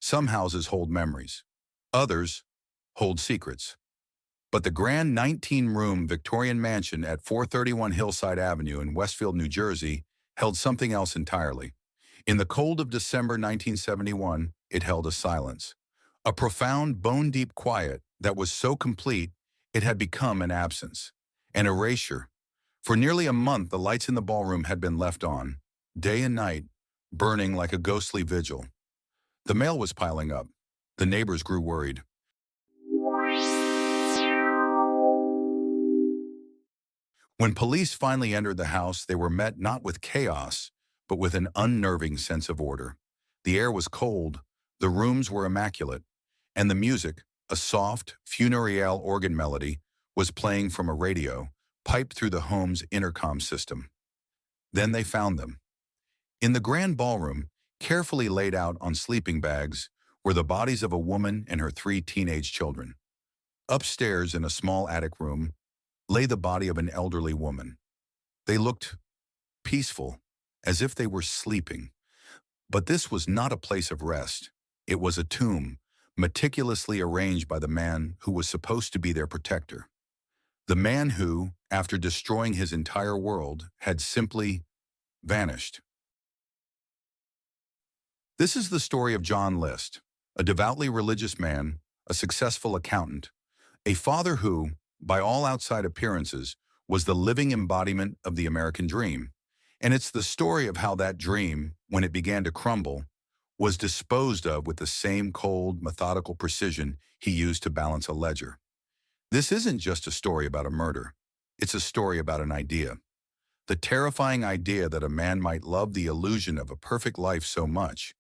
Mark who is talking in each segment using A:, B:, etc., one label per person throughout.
A: Some houses hold memories. Others hold secrets. But the grand 19-room Victorian mansion at 431 Hillside Avenue in Westfield, New Jersey, held something else entirely. In the cold of December 1971, it held a silence. A profound, bone-deep quiet that was so complete it had become an absence, an erasure. For nearly a month, the lights in the ballroom had been left on, day and night, burning like a ghostly vigil. The mail was piling up. The neighbors grew worried. When police finally entered the house, they were met not with chaos, but with an unnerving sense of order. The air was cold, the rooms were immaculate, and the music, a soft, funereal organ melody, was playing from a radio, piped through the home's intercom system. Then they found them. In the grand ballroom, carefully laid out on sleeping bags, were the bodies of a woman and her 3 teenage children. Upstairs in a small attic room lay the body of an elderly woman. They looked peaceful, as if they were sleeping. But this was not a place of rest. It was a tomb, meticulously arranged by the man who was supposed to be their protector. The man who, after destroying his entire world, had simply vanished. This is the story of John List, a devoutly religious man, a successful accountant, a father who, by all outside appearances, was the living embodiment of the American dream. And it's the story of how that dream, when it began to crumble, was disposed of with the same cold, methodical precision he used to balance a ledger. This isn't just a story about a murder. It's a story about an idea. The terrifying idea that a man might love the illusion of a perfect life so much,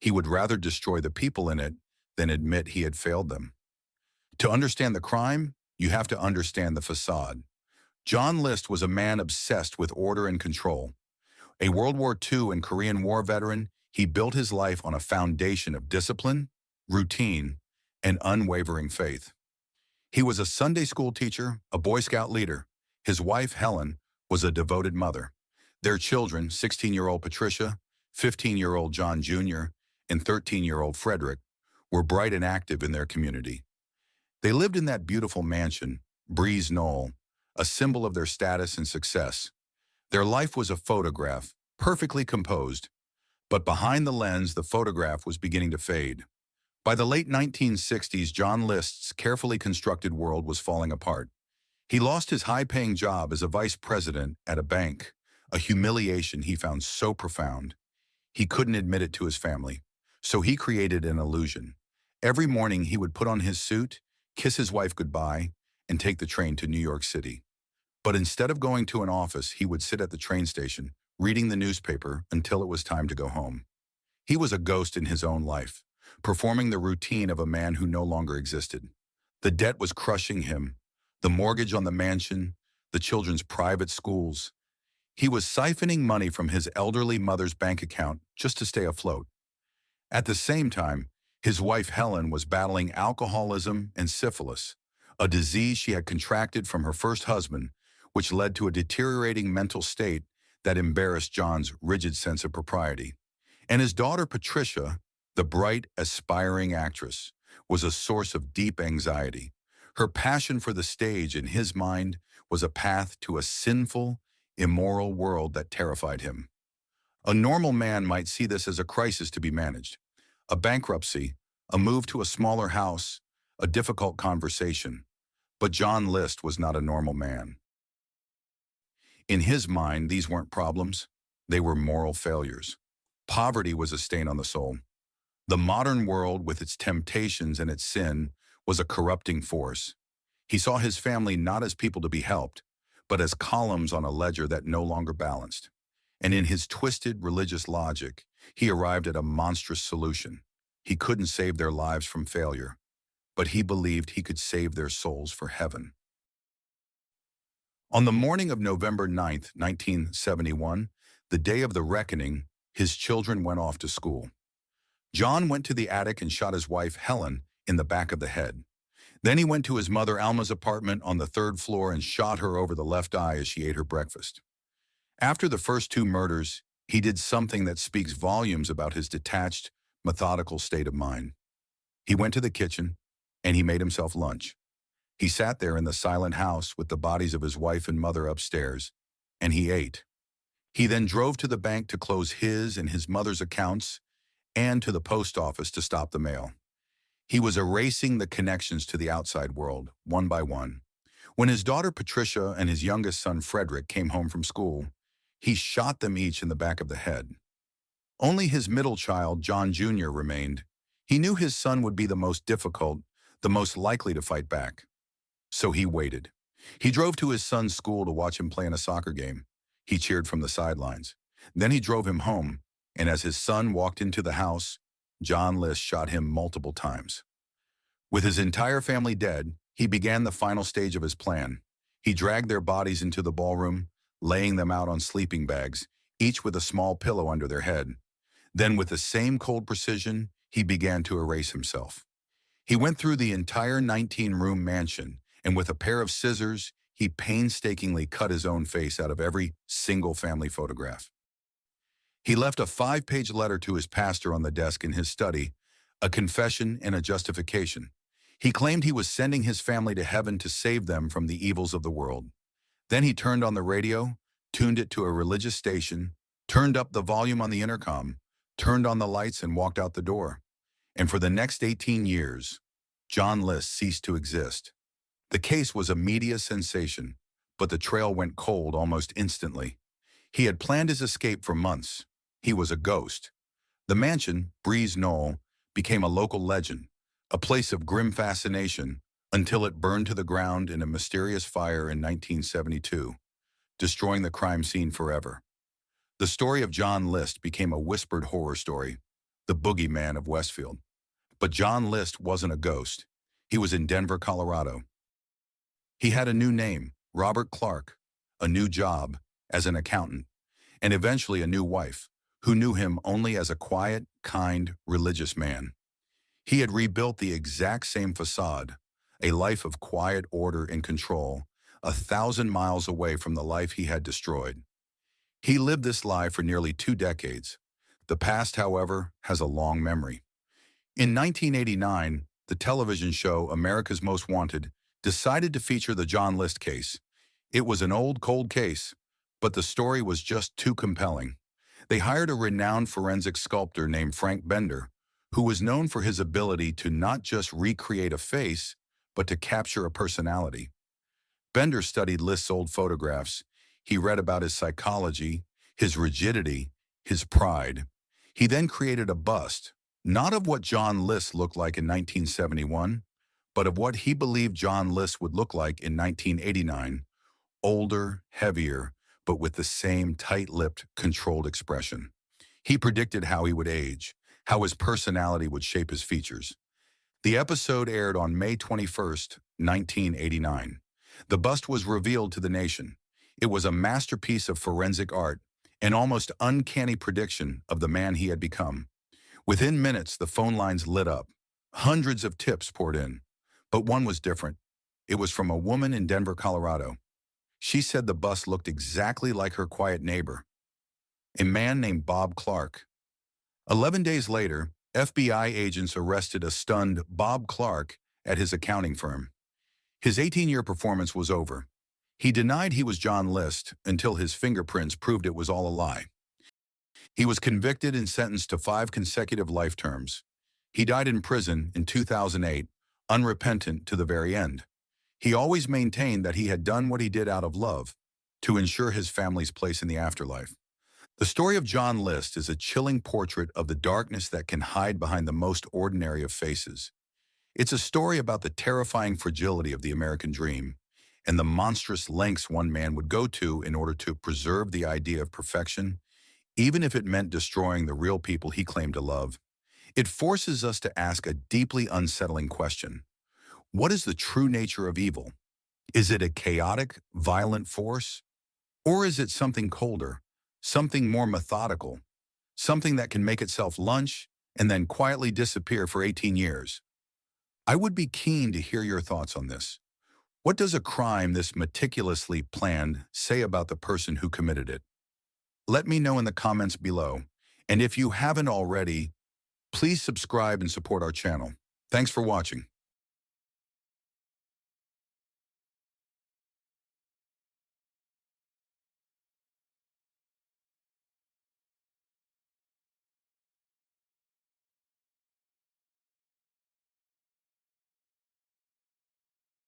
A: he would rather destroy the people in it than admit he had failed them. To understand the crime, you have to understand the façade. John List was a man obsessed with order and control. A World War II and Korean War veteran, he built his life on a foundation of discipline, routine, and unwavering faith. He was a Sunday school teacher, a Boy Scout leader. His wife, Helen, was a devoted mother. Their children, 16-year-old Patricia, 15-year-old John Jr., and 13-year-old Frederick, were bright and active in their community. They lived in that beautiful mansion, Breeze Knoll, a symbol of their status and success. Their life was a photograph, perfectly composed, but behind the lens, the photograph was beginning to fade. By the late 1960s, John List's carefully constructed world was falling apart. He lost his high-paying job as a vice president at a bank, a humiliation he found so profound. He couldn't admit it to his family, so he created an illusion. Every morning he would put on his suit, kiss his wife goodbye, and take the train to New York City. But instead of going to an office, he would sit at the train station, reading the newspaper until it was time to go home. He was a ghost in his own life, performing the routine of a man who no longer existed. The debt was crushing him, the mortgage on the mansion, the children's private schools. He was siphoning money from his elderly mother's bank account just to stay afloat. At the same time, his wife Helen was battling alcoholism and syphilis, a disease she had contracted from her first husband, which led to a deteriorating mental state that embarrassed John's rigid sense of propriety. And his daughter Patricia, the bright, aspiring actress, was a source of deep anxiety. Her passion for the stage, in his mind, was a path to a sinful, immoral world that terrified him. A normal man might see this as a crisis to be managed, a bankruptcy, a move to a smaller house, a difficult conversation. But John List was not a normal man. In his mind, these weren't problems. They were moral failures. Poverty was a stain on the soul. The modern world, with its temptations and its sin, was a corrupting force. He saw his family not as people to be helped, but as columns on a ledger that no longer balanced. And in his twisted religious logic, he arrived at a monstrous solution. He couldn't save their lives from failure, but he believed he could save their souls for heaven. On the morning of November 9th, 1971, the day of the reckoning, his children went off to school. John went to the attic and shot his wife, Helen, in the back of the head. Then he went to his mother, Alma's apartment on the 3rd floor and shot her over the left eye as she ate her breakfast. After the first 2 murders, he did something that speaks volumes about his detached methodical state of mind. He went to the kitchen, and he made himself lunch. He sat there in the silent house with the bodies of his wife and mother upstairs, and he ate. He then drove to the bank to close his and his mother's accounts and to the post office to stop the mail. He was erasing the connections to the outside world, one by one. When his daughter Patricia and his youngest son Frederick came home from school, he shot them each in the back of the head. Only his middle child, John Jr., remained. He knew his son would be the most difficult, the most likely to fight back. So he waited. He drove to his son's school to watch him play in a soccer game. He cheered from the sidelines. Then he drove him home, and as his son walked into the house, John List shot him multiple times. With his entire family dead, he began the final stage of his plan. He dragged their bodies into the ballroom, laying them out on sleeping bags, each with a small pillow under their head. Then, with the same cold precision, he began to erase himself. He went through the entire 19-room mansion, and with a pair of scissors, he painstakingly cut his own face out of every single family photograph. He left a 5-page letter to his pastor on the desk in his study, a confession and a justification. He claimed he was sending his family to heaven to save them from the evils of the world. Then he turned on the radio, tuned it to a religious station, turned up the volume on the intercom, turned on the lights and walked out the door. And for the next 18 years, John List ceased to exist. The case was a media sensation, but the trail went cold almost instantly. He had planned his escape for months. He was a ghost. The mansion, Breeze Knoll, became a local legend, a place of grim fascination, until it burned to the ground in a mysterious fire in 1972, destroying the crime scene forever. The story of John List became a whispered horror story, the boogeyman of Westfield. But John List wasn't a ghost. He was in Denver, Colorado. He had a new name, Robert Clark, a new job as an accountant, and eventually a new wife, who knew him only as a quiet, kind, religious man. He had rebuilt the exact same facade, a life of quiet order and control, 1,000 miles away from the life he had destroyed. He lived this life for nearly 2 decades. The past, however, has a long memory. In 1989, the television show America's Most Wanted decided to feature the John List case. It was an old, cold case, but the story was just too compelling. They hired a renowned forensic sculptor named Frank Bender, who was known for his ability to not just recreate a face, but to capture a personality. Bender studied List's old photographs. He read about his psychology, his rigidity, his pride. He then created a bust, not of what John List looked like in 1971, but of what he believed John List would look like in 1989, older, heavier, but with the same tight-lipped, controlled expression. He predicted how he would age, how his personality would shape his features. The episode aired on May 21st, 1989. The bust was revealed to the nation. It was a masterpiece of forensic art, an almost uncanny prediction of the man he had become. Within minutes, the phone lines lit up. Hundreds of tips poured in. But one was different. It was from a woman in Denver, Colorado. She said the bust looked exactly like her quiet neighbor, a man named Bob Clark. 11 days later, FBI agents arrested a stunned Bob Clark at his accounting firm. His 18-year performance was over. He denied he was John List until his fingerprints proved it was all a lie. He was convicted and sentenced to 5 consecutive life terms. He died in prison in 2008, unrepentant to the very end. He always maintained that he had done what he did out of love, to ensure his family's place in the afterlife. The story of John List is a chilling portrait of the darkness that can hide behind the most ordinary of faces. It's a story about the terrifying fragility of the American dream and the monstrous lengths one man would go to in order to preserve the idea of perfection, even if it meant destroying the real people he claimed to love. It forces us to ask a deeply unsettling question. What is the true nature of evil? Is it a chaotic, violent force? Or is it something colder, something more methodical, something that can make itself lunch and then quietly disappear for 18 years? I would be keen to hear your thoughts on this. What does a crime this meticulously planned say about the person who committed it? Let me know in the comments below. And if you haven't already, Please subscribe and support our channel. Thanks for watching.